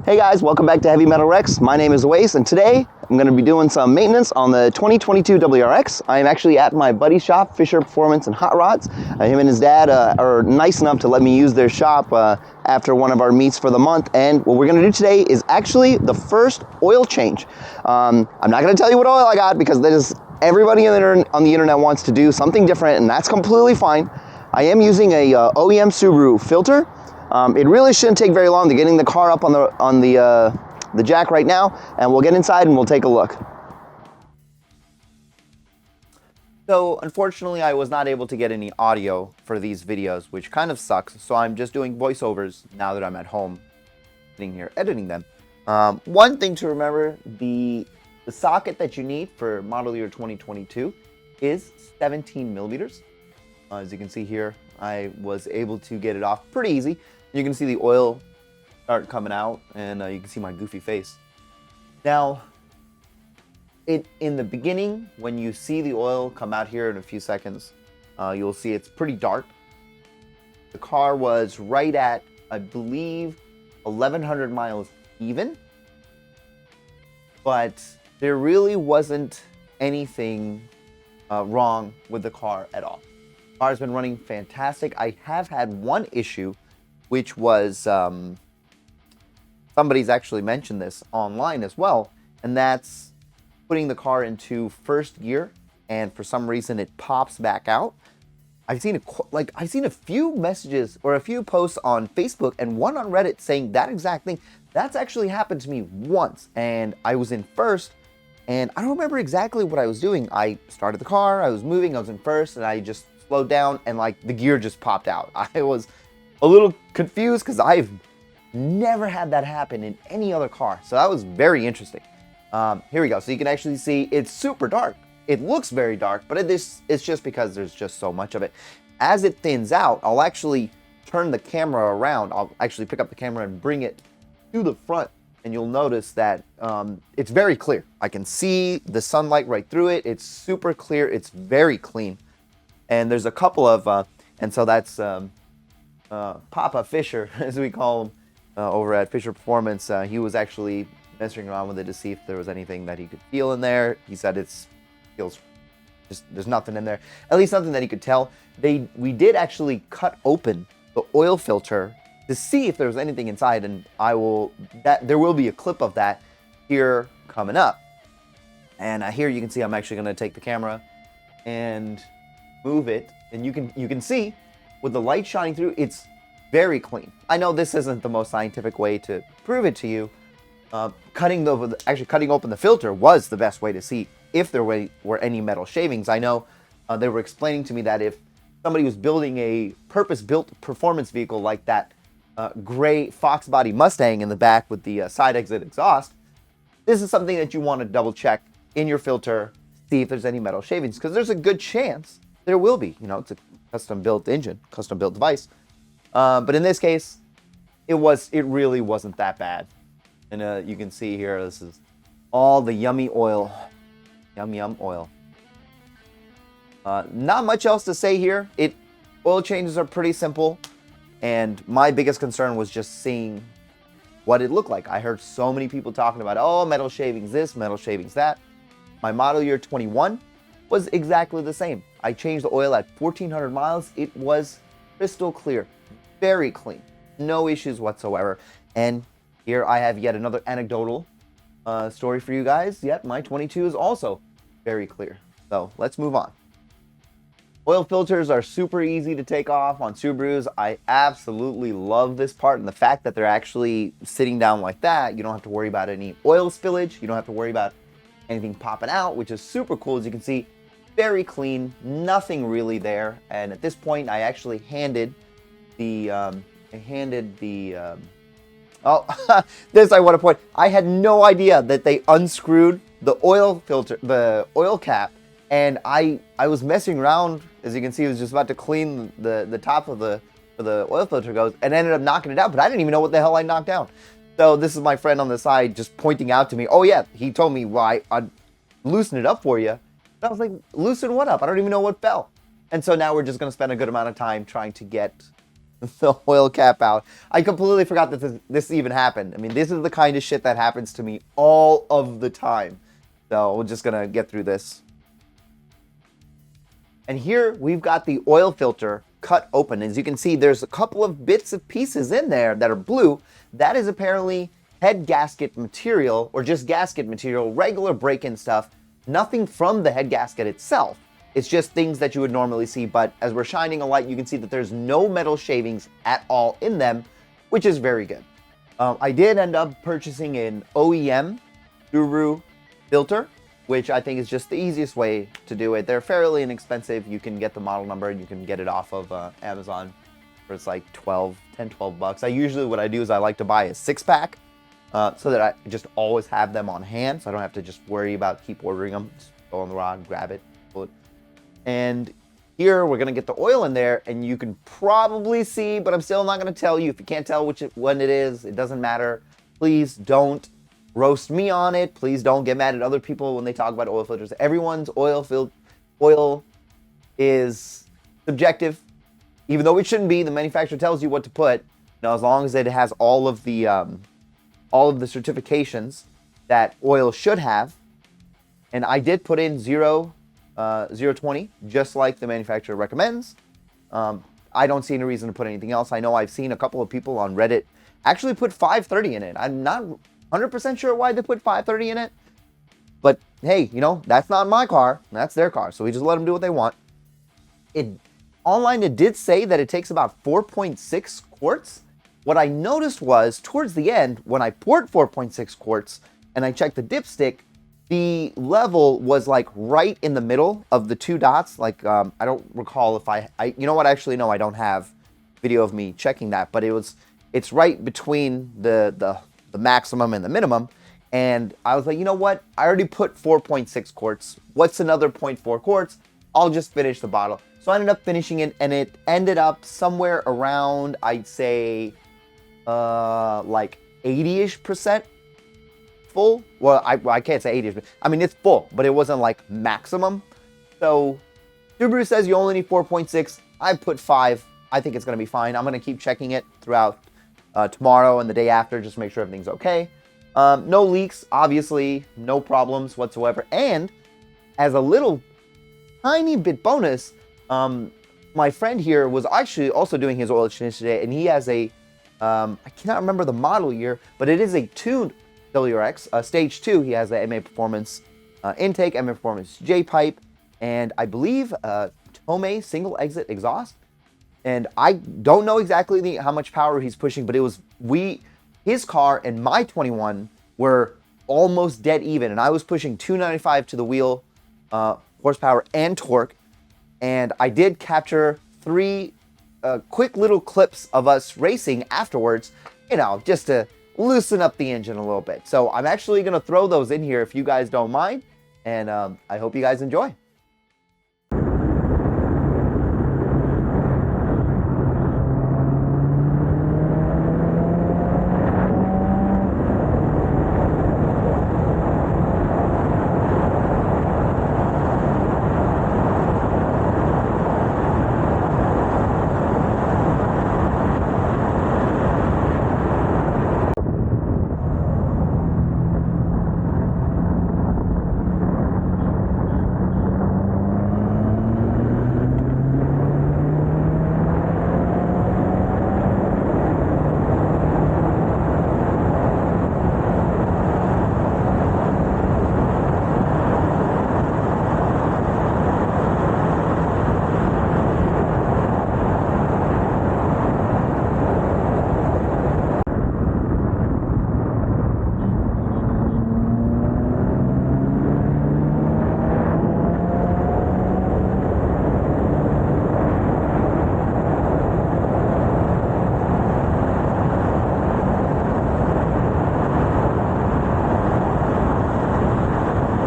Hey guys, welcome back to Heavy Metal Rex. My name is Wace, and today I'm going to be doing some maintenance on the 2022 WRX. I am actually at my buddy's shop, Fisher Performance and Hot Rods. Him and his dad are nice enough to let me use their shop after one of our meets for the month. And what we're going to do today is actually the first oil change. I'm not going to tell you what oil I got because that is everybody on the internet wants to do something different, and that's completely fine. I am using a OEM Subaru filter. It really shouldn't take very long. They're getting the car up on the jack right now, and we'll get inside and we'll take a look. So unfortunately, I was not able to get any audio for these videos, which kind of sucks. So I'm just doing voiceovers now that I'm at home, sitting here editing them. One thing to remember: the socket that you need for model year 2022 is 17 millimeters. As you can see here, I was able to get it off pretty easy. You can see the oil start coming out, and you can see my goofy face. Now, in the beginning, when you see the oil come out here in a few seconds, you'll see it's pretty dark. The car was right at, I believe, 1,100 miles even, but there really wasn't anything wrong with the car at all. The car's been running fantastic. I have had one issue, which was somebody's actually mentioned this online as well, and that's putting the car into first gear, and for some reason it pops back out. I've seen a few messages or a few posts on Facebook and one on Reddit saying that exact thing. That's actually happened to me once, and I was in first, and I don't remember exactly what I was doing. I started the car, I was moving, I was in first, and I just slowed down, and like the gear just popped out. I was a little confused because I've never had that happen in any other car. So that was very interesting. Here we go. So you can actually see it's super dark. It looks very dark, but it's just because there's just so much of it. As it thins out, I'll actually turn the camera around. I'll actually pick up the camera and bring it to the front, and you'll notice that it's very clear. I can see the sunlight right through it. It's super clear. It's very clean. And there's a couple of, and so that's Papa Fisher, as we call him, over at Fisher Performance. He was actually messing around with it to see if there was anything that he could feel in there. He said feels just, there's nothing in there, at least nothing that he could tell. We did actually cut open the oil filter to see if there was anything inside, and there will be a clip of that here coming up. And here you can see I'm actually going to take the camera and move it, and you can see with the light shining through, it's very clean. I know this isn't the most scientific way to prove it to you. Cutting open the filter was the best way to see if there were any metal shavings. I know they were explaining to me that if somebody was building a purpose-built performance vehicle like that gray Fox body Mustang in the back with the side exit exhaust, this is something that you want to double check in your filter, see if there's any metal shavings, because there's a good chance there will be. You know, it's a custom-built engine, custom-built device. But in this case, it really wasn't that bad. And you can see here, this is all the yummy oil. Yum oil. Not much else to say here. Oil changes are pretty simple, and my biggest concern was just seeing what it looked like. I heard so many people talking about, oh, metal shavings this, metal shavings that. My model year 21 was exactly the same. I changed the oil at 1,400 miles. It was crystal clear, very clean, no issues whatsoever. And here I have yet another anecdotal story for you guys. Yep, my 22 is also very clear. So let's move on. Oil filters are super easy to take off on Subarus. I absolutely love this part, and the fact that they're actually sitting down like that, you don't have to worry about any oil spillage. You don't have to worry about anything popping out, which is super cool. As you can see, very clean, nothing really there. And at this point, I actually handed the this I want to point. I had no idea that they unscrewed the oil filter, the oil cap, and I was messing around. As you can see, I was just about to clean the top of the oil filter goes, and ended up knocking it out. But I didn't even know what the hell I knocked down. So this is my friend on the side just pointing out to me, oh yeah, he told me, well, I'd loosen it up for you. And I was like, loosen what up? I don't even know what fell. And so now we're just going to spend a good amount of time trying to get the oil cap out. I completely forgot that this even happened. I mean, this is the kind of shit that happens to me all of the time. So we're just gonna get through this. And here we've got the oil filter cut open. As you can see, there's a couple of bits of pieces in there that are blue. That is apparently head gasket material, or just gasket material, regular break-in stuff. Nothing from the head gasket itself. It's just things that you would normally see, but as we're shining a light, you can see that there's no metal shavings at all in them, which is very good. I did end up purchasing an OEM Subaru filter, which I think is just the easiest way to do it. They're fairly inexpensive. You can get the model number and you can get it off of Amazon for it's like 12 bucks. What I do is I like to buy a 6-pack so that I just always have them on hand, so I don't have to just worry about keep ordering them. Just go on the rod, grab it, pull it. And here we're gonna get the oil in there, and you can probably see, but I'm still not gonna tell you. If you can't tell which one it is, it doesn't matter. Please don't roast me on it. Please don't get mad at other people when they talk about oil filters. Everyone's oil is subjective, even though it shouldn't be. The manufacturer tells you what to put. As long as it has all of the certifications that oil should have. And I did put in 020, just like the manufacturer recommends. I don't see any reason to put anything else. I know I've seen a couple of people on Reddit actually put 530 in it. I'm not 100% sure why they put 530 in it. But hey, that's not my car. That's their car. So we just let them do what they want. Online, it did say that it takes about 4.6 quarts. What I noticed was towards the end, when I poured 4.6 quarts and I checked the dipstick, the level was like right in the middle of the two dots. Like, I don't recall if you know what? Actually, no, I don't have video of me checking that, but it's right between the maximum and the minimum. And I was like, you know what? I already put 4.6 quarts. What's another 0.4 quarts? I'll just finish the bottle. So I ended up finishing it, and it ended up somewhere around, I'd say, like 80-ish% full. Well, I can't say 80-ish. I mean, it's full, but it wasn't like maximum. So Subaru says you only need 4.6. I put 5. I think it's going to be fine. I'm going to keep checking it throughout tomorrow and the day after, just to make sure everything's okay. No leaks, obviously, no problems whatsoever. And as a little tiny bit bonus, my friend here was actually also doing his oil change today, and he has a, I cannot remember the model year, but it is a tuned WRX, stage 2. He has the MA Performance intake, MA Performance J-pipe, and I believe Tomei single exit exhaust. And I don't know exactly how much power he's pushing, but his car and my 21 were almost dead even, and I was pushing 295 to the wheel horsepower and torque. And I did capture 3 quick little clips of us racing afterwards, just to loosen up the engine a little bit. So I'm actually going to throw those in here if you guys don't mind, and I hope you guys enjoy.